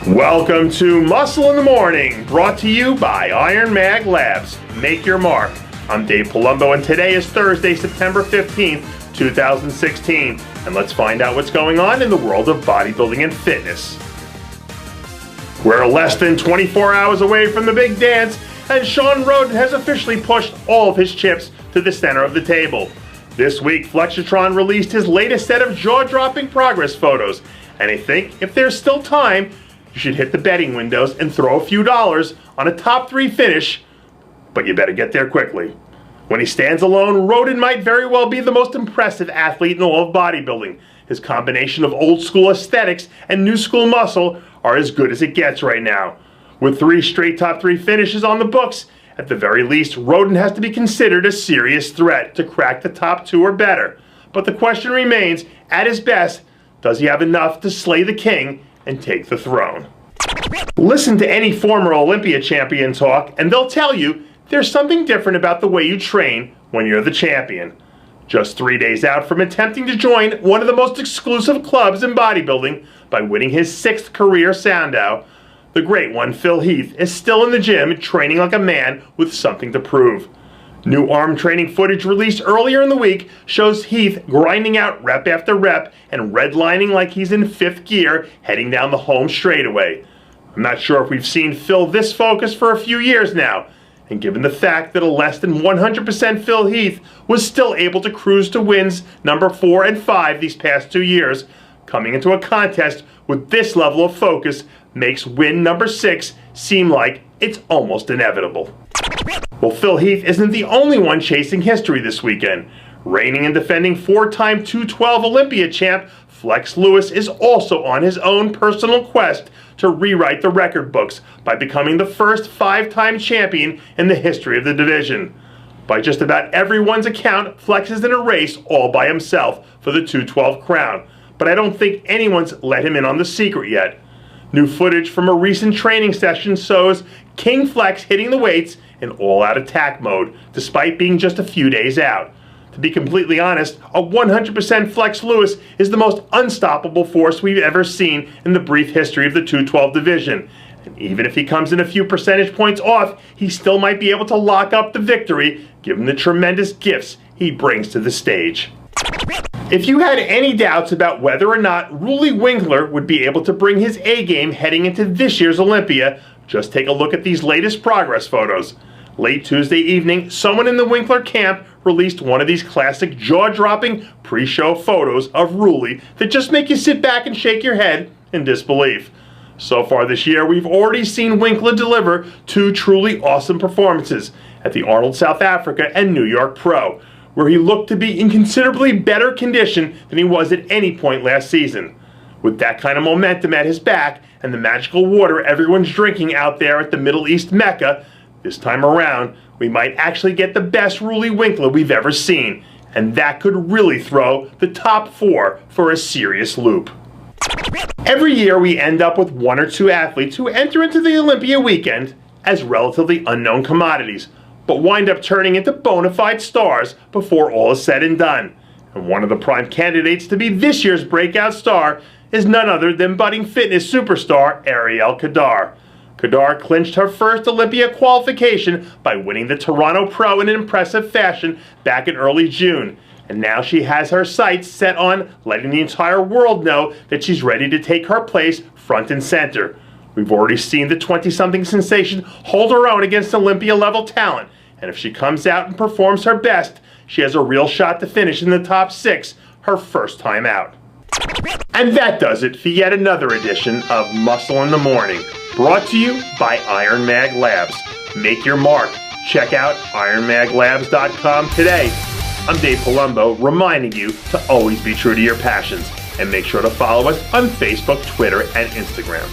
Welcome to Muscle in the Morning, brought to you by IronMag Labs. Make your mark. I'm Dave Palumbo, and today is Thursday, September 15th, 2016. And let's find out what's going on in the world of bodybuilding and fitness. We're less than 24 hours away from the big dance, and Shawn Rhoden has officially pushed all of his chips to the center of the table. This week, Flexitron released his latest set of jaw-dropping progress photos, and I think if there's still time, you should hit the betting windows and throw a few dollars on a top 3 finish, but you better get there quickly. When he stands alone, Rhoden might very well be the most impressive athlete in all of bodybuilding. His combination of old school aesthetics and new school muscle are as good as it gets right now. With 3 straight top 3 finishes on the books, at the very least, Rhoden has to be considered a serious threat to crack the top 2 or better. But the question remains, at his best, does he have enough to slay the king and take the throne? Listen to any former Olympia champion talk, and they'll tell you there's something different about the way you train when you're the champion. Just 3 days out from attempting to join one of the most exclusive clubs in bodybuilding by winning his 6th career Sandow, the great one, Phil Heath, is still in the gym training like a man with something to prove. New arm training footage released earlier in the week shows Heath grinding out rep after rep and redlining like he's in 5th gear heading down the home straightaway. I'm not sure if we've seen Phil this focused for a few years now, and given the fact that a less than 100% Phil Heath was still able to cruise to wins number 4 and 5 these past 2 years, coming into a contest with this level of focus makes win number 6 seem like it's almost inevitable. Well, Phil Heath isn't the only one chasing history this weekend. Reigning and defending 4-time 212 Olympia champ Flex Lewis is also on his own personal quest to rewrite the record books by becoming the first 5-time champion in the history of the division. By just about everyone's account, Flex is in a race all by himself for the 212 crown, but I don't think anyone's let him in on the secret yet. New footage from a recent training session shows King Flex hitting the weights in all-out attack mode, despite being just a few days out. To be completely honest, a 100% Flex Lewis is the most unstoppable force we've ever seen in the brief history of the 212 division. And even if he comes in a few percentage points off, he still might be able to lock up the victory, given the tremendous gifts he brings to the stage. If you had any doubts about whether or not Rouille Winkler would be able to bring his A-game heading into this year's Olympia, just take a look at these latest progress photos. Late Tuesday evening, someone in the Winklaar camp released one of these classic jaw-dropping pre-show photos of Roelly that just make you sit back and shake your head in disbelief. So far this year, we've already seen Winkler deliver 2 truly awesome performances at the Arnold South Africa and New York Pro, where he looked to be in considerably better condition than he was at any point last season. With that kind of momentum at his back and the magical water everyone's drinking out there at the Middle East Mecca, this time around, we might actually get the best Rouille Winkler we've ever seen, and that could really throw the top 4 for a serious loop. Every year we end up with 1 or 2 athletes who enter into the Olympia weekend as relatively unknown commodities, but wind up turning into bona fide stars before all is said and done. And one of the prime candidates to be this year's breakout star is none other than budding fitness superstar Ariel Khador. Khador clinched her first Olympia qualification by winning the Toronto Pro in an impressive fashion back in early June. And now she has her sights set on letting the entire world know that she's ready to take her place front and center. We've already seen the 20-something sensation hold her own against Olympia-level talent. And if she comes out and performs her best, she has a real shot to finish in the top 6 her first time out. And that does it for yet another edition of Muscle in the Morning, brought to you by IronMag Labs. Make your mark. Check out IronMagLabs.com today. I'm Dave Palumbo, reminding you to always be true to your passions, and make sure to follow us on Facebook, Twitter, and Instagram.